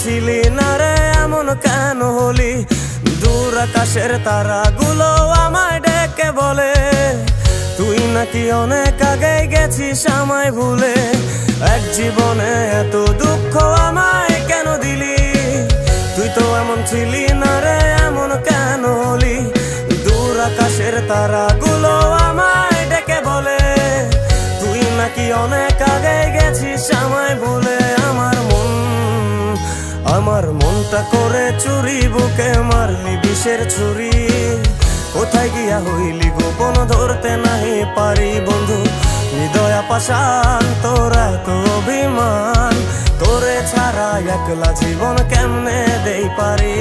ছিলি না রে এমন কেন হলি? দূর আকাশের তারাগুলো আমায় ডেকে বলে তুই নাকি অনেক আগে গেছিস আমায় ভুলে। এক জীবনে এত দুঃখ আমায় কেন দিলি? তুই তো এমন ছিলি না রে এমন কেন হলি? দূর আকাশের তারাগুলো আমায় ডেকে বলে তুই নাকি অনেক আগে গেছিস আমায় ভুলে। আমার মনটা করে চুরি, বুকে মারলি বিষের ছুরি। কোথায় গিয়া হইলি গোপন ধরতে নাহি পারি বন্ধু। হৃদয় পাষাণ তোর এত অভিমান, তোরে ছাড়া একলা জীবন কেমনে দেই পারি।